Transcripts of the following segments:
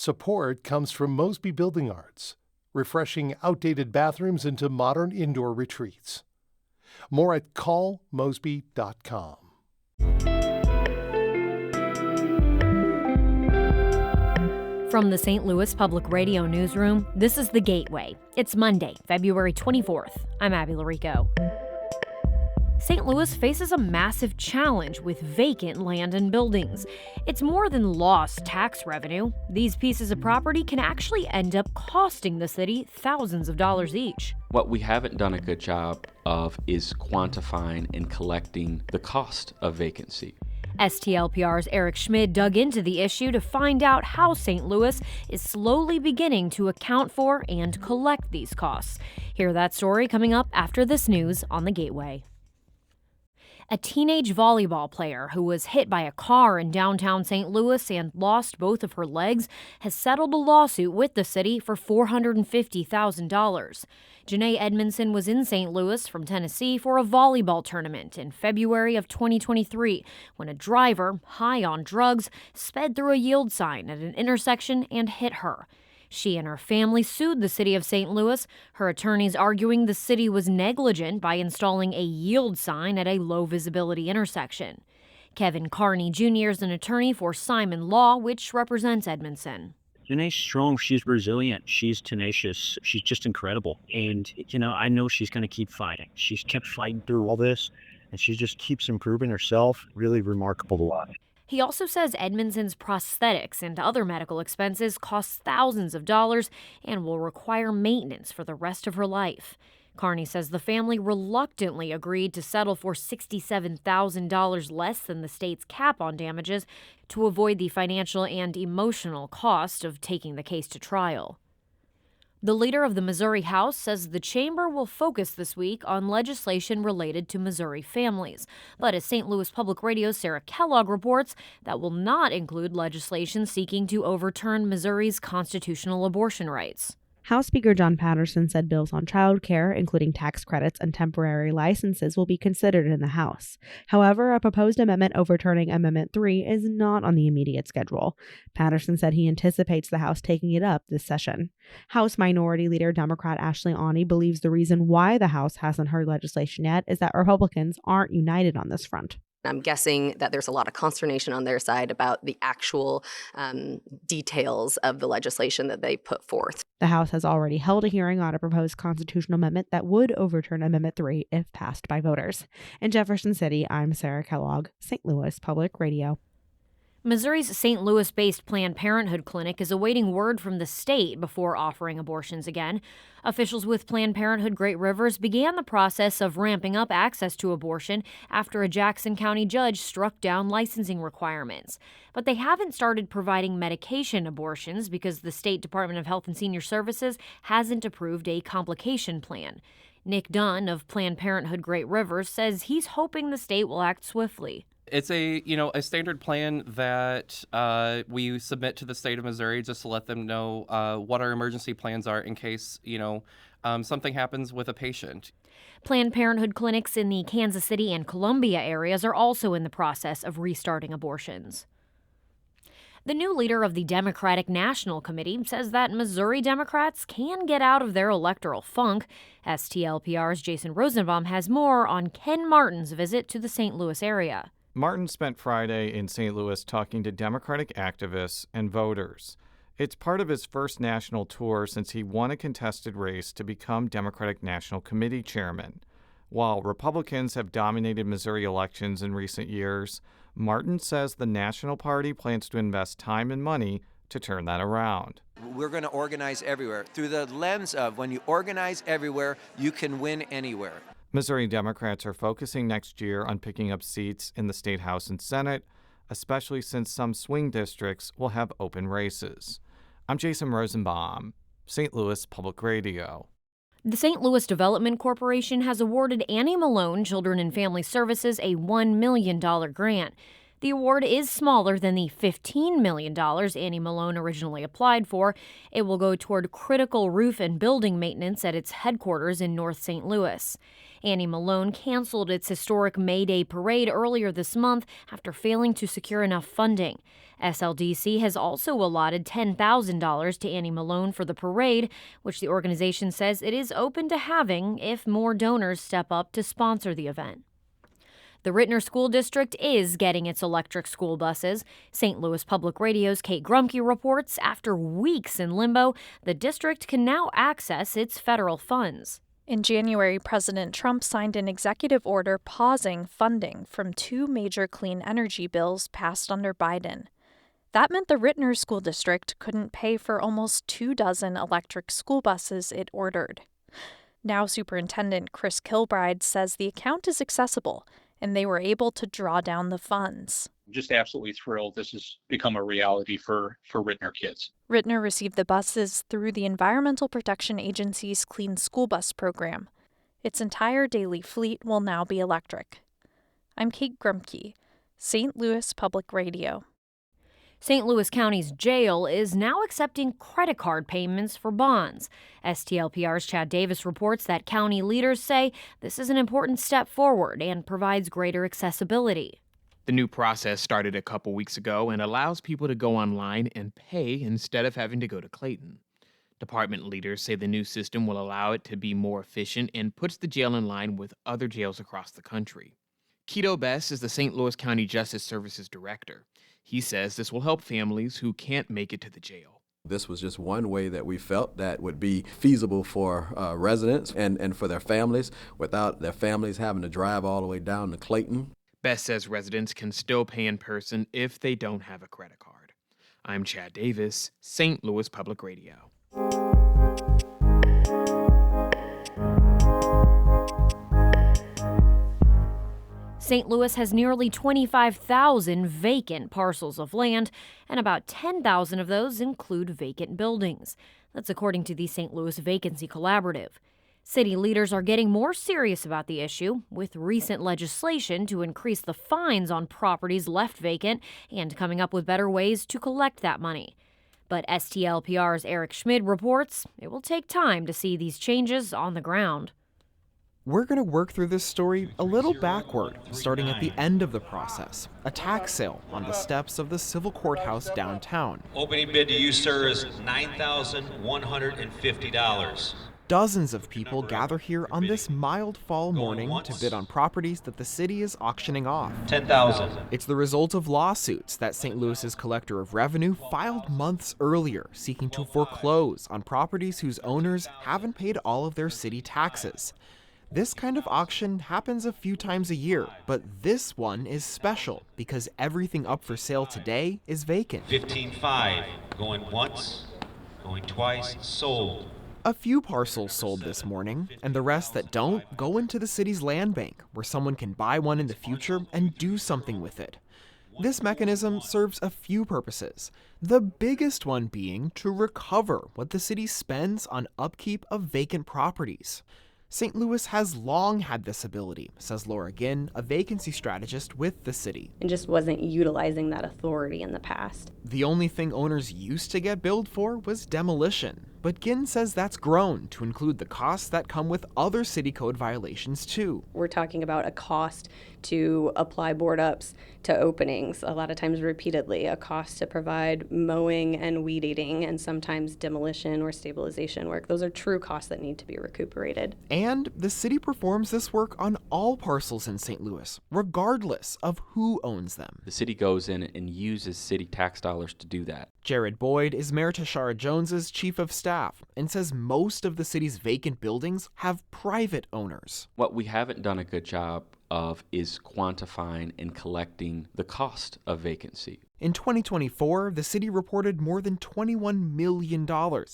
Support comes from Mosby Building Arts, refreshing outdated bathrooms into modern indoor retreats. More at callmosby.com. From the St. Louis Public Radio Newsroom, this is The Gateway. It's Monday, February 24th. I'm Abby Larico. St. Louis faces a massive challenge with vacant land and buildings. It's more than lost tax revenue. These pieces of property can actually end up costing the city thousands of dollars each. What we haven't done a good job of is quantifying and collecting the cost of vacancy. STLPR's Eric Schmid dug into the issue to find out how St. Louis is slowly beginning to account for and collect these costs. Hear that story coming up after this news on The Gateway. A teenage volleyball player who was hit by a car in downtown St. Louis and lost both of her legs has settled a lawsuit with the city for $450,000. Janae Edmondson was in St. Louis from Tennessee for a volleyball tournament in February of 2023 when a driver, high on drugs, sped through a yield sign at an intersection and hit her. She and her family sued the city of St. Louis, her attorneys arguing the city was negligent by installing a yield sign at a low-visibility intersection. Kevin Carney Jr. is an attorney for Simon Law, which represents Edmondson. Janae's strong. She's resilient. She's tenacious. She's just incredible. And, I know she's going to keep fighting. She's kept fighting through all this, and she just keeps improving herself. Really remarkable to watch. He also says Edmondson's prosthetics and other medical expenses cost thousands of dollars and will require maintenance for the rest of her life. Carney says the family reluctantly agreed to settle for $67,000 less than the state's cap on damages to avoid the financial and emotional cost of taking the case to trial. The leader of the Missouri House says the chamber will focus this week on legislation related to Missouri families. But as St. Louis Public Radio's Sarah Kellogg reports, that will not include legislation seeking to overturn Missouri's constitutional abortion rights. House Speaker John Patterson said bills on child care, including tax credits and temporary licenses, will be considered in the House. However, a proposed amendment overturning Amendment 3 is not on the immediate schedule. Patterson said he anticipates the House taking it up this session. House Minority Leader Democrat Ashley Aune believes the reason why the House hasn't heard legislation yet is that Republicans aren't united on this front. I'm guessing that there's a lot of consternation on their side about the actual details of the legislation that they put forth. The House has already held a hearing on a proposed constitutional amendment that would overturn Amendment 3 if passed by voters. In Jefferson City, I'm Sarah Kellogg, St. Louis Public Radio. Missouri's St. Louis-based Planned Parenthood clinic is awaiting word from the state before offering abortions again. Officials with Planned Parenthood Great Rivers began the process of ramping up access to abortion after a Jackson County judge struck down licensing requirements. But they haven't started providing medication abortions because the State Department of Health and Senior Services hasn't approved a complication plan. Nick Dunn of Planned Parenthood Great Rivers says he's hoping the state will act swiftly. It's a standard plan that we submit to the state of Missouri just to let them know what our emergency plans are in case, something happens with a patient. Planned Parenthood clinics in the Kansas City and Columbia areas are also in the process of restarting abortions. The new leader of the Democratic National Committee says that Missouri Democrats can get out of their electoral funk. STLPR's Jason Rosenbaum has more on Ken Martin's visit to the St. Louis area. Martin spent Friday in St. Louis talking to Democratic activists and voters. It's part of his first national tour since he won a contested race to become Democratic National Committee chairman. While Republicans have dominated Missouri elections in recent years, Martin says the National Party plans to invest time and money to turn that around. We're going to organize everywhere through the lens of when you organize everywhere, you can win anywhere. Missouri Democrats are focusing next year on picking up seats in the State House and Senate, especially since some swing districts will have open races. I'm Jason Rosenbaum, St. Louis Public Radio. The St. Louis Development Corporation has awarded Annie Malone Children and Family Services a $1 million grant. The award is smaller than the $15 million Annie Malone originally applied for. It will go toward critical roof and building maintenance at its headquarters in North St. Louis. Annie Malone canceled its historic May Day parade earlier this month after failing to secure enough funding. SLDC has also allotted $10,000 to Annie Malone for the parade, which the organization says it is open to having if more donors step up to sponsor the event. The Rittner School District is getting its electric school buses. St. Louis Public Radio's Kate Grumke reports after weeks in limbo, the district can now access its federal funds. In January, President Trump signed an executive order pausing funding from 2 major clean energy bills passed under Biden. That meant the Rittner School District couldn't pay for almost 24 electric school buses it ordered. Now Superintendent Chris Kilbride says the account is accessible, and they were able to draw down the funds. Just absolutely thrilled this has become a reality for Rittner kids. Rittner received the buses through the Environmental Protection Agency's Clean School Bus program. Its entire daily fleet will now be electric. I'm Kate Grumke, St. Louis Public Radio. St. Louis County's jail is now accepting credit card payments for bonds. STLPR's Chad Davis reports that county leaders say this is an important step forward and provides greater accessibility. The new process started a couple weeks ago and allows people to go online and pay instead of having to go to Clayton. Department leaders say the new system will allow it to be more efficient and puts the jail in line with other jails across the country. Keto Bess is the St. Louis County Justice Services Director. He says this will help families who can't make it to the jail. This was just one way that we felt that would be feasible for residents and for their families without their families having to drive all the way down to Clayton. Bess says residents can still pay in person if they don't have a credit card. I'm Chad Davis, St. Louis Public Radio. St. Louis has nearly 25,000 vacant parcels of land, and about 10,000 of those include vacant buildings. That's according to the St. Louis Vacancy Collaborative. City leaders are getting more serious about the issue, with recent legislation to increase the fines on properties left vacant and coming up with better ways to collect that money. But STLPR's Eric Schmid reports it will take time to see these changes on the ground. We're going to work through this story a little backward, starting at the end of the process, a tax sale on the steps of the civil courthouse downtown. Opening bid to you, sir, is $9,150. Dozens of people gather here on this mild fall morning to bid on properties that the city is auctioning off. $10,000. It's the result of lawsuits that St. Louis's collector of revenue filed months earlier, seeking to foreclose on properties whose owners haven't paid all of their city taxes. This kind of auction happens a few times a year, but this one is special because everything up for sale today is vacant. 15.5, going once, going twice, sold. A few parcels sold this morning, and the rest that don't go into the city's land bank, where someone can buy one in the future and do something with it. This mechanism serves a few purposes, the biggest one being to recover what the city spends on upkeep of vacant properties. St. Louis has long had this ability, says Laura Ginn, a vacancy strategist with the city. And just wasn't utilizing that authority in the past. The only thing owners used to get billed for was demolition. But Ginn says that's grown to include the costs that come with other city code violations too. We're talking about a cost to apply board ups to openings, a lot of times repeatedly, a cost to provide mowing and weed eating, and sometimes demolition or stabilization work. Those are true costs that need to be recuperated. And the city performs this work on all parcels in St. Louis, regardless of who owns them. The city goes in and uses city tax dollars to do that. Jared Boyd is Mayor Tashara Jones's chief of staff and says most of the city's vacant buildings have private owners. What we haven't done a good job of is quantifying and collecting the cost of vacancy. In 2024, the city reported more than $21 million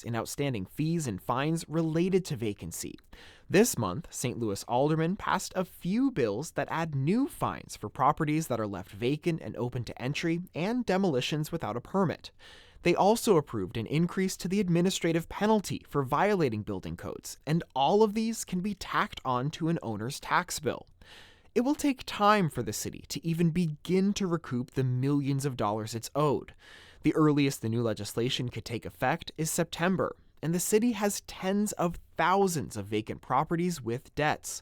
in outstanding fees and fines related to vacancy. This month, St. Louis aldermen passed a few bills that add new fines for properties that are left vacant and open to entry and demolitions without a permit. They also approved an increase to the administrative penalty for violating building codes, and all of these can be tacked on to an owner's tax bill. it will take time for the city to even begin to recoup the millions of dollars it's owed. The earliest the new legislation could take effect is September, and the city has tens of thousands of vacant properties with debts.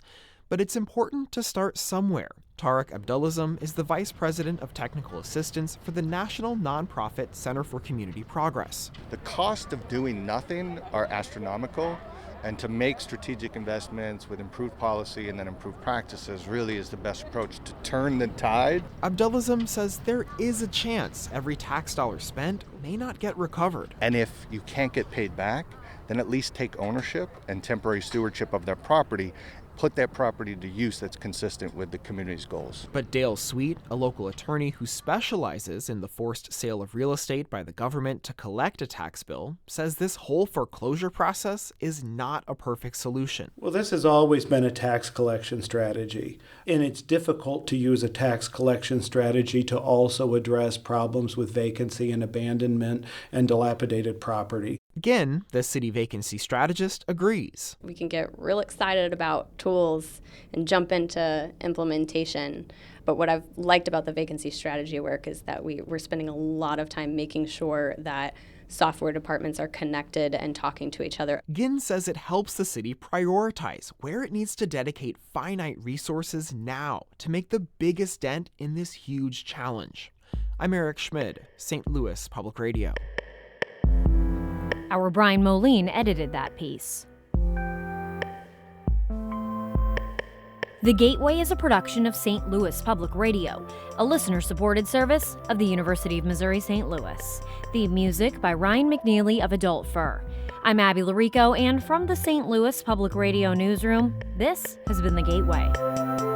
But it's important to start somewhere. Tarek Abdullazam is the Vice President of Technical Assistance for the national nonprofit Center for Community Progress. The cost of doing nothing are astronomical, and to make strategic investments with improved policy and then improved practices really is the best approach to turn the tide. Abdullazam says there is a chance every tax dollar spent may not get recovered. And if you can't get paid back, then at least take ownership and temporary stewardship of their property. Put that property to use that's consistent with the community's goals. But Dale Sweet, a local attorney who specializes in the forced sale of real estate by the government to collect a tax bill, says this whole foreclosure process is not a perfect solution. Well, this has always been a tax collection strategy, and it's difficult to use a tax collection strategy to also address problems with vacancy and abandonment and dilapidated property. Ginn, the city vacancy strategist, agrees. We can get real excited about tools and jump into implementation. But what I've liked about the vacancy strategy work is that we're spending a lot of time making sure that software departments are connected and talking to each other. Ginn says it helps the city prioritize where it needs to dedicate finite resources now to make the biggest dent in this huge challenge. I'm Eric Schmid, St. Louis Public Radio. Our Brian Moline edited that piece. The Gateway is a production of St. Louis Public Radio, a listener-supported service of the University of Missouri St. Louis. Theme music by Ryan McNeely of Adult Fur. I'm Abby Larico, and from the St. Louis Public Radio newsroom, this has been The Gateway.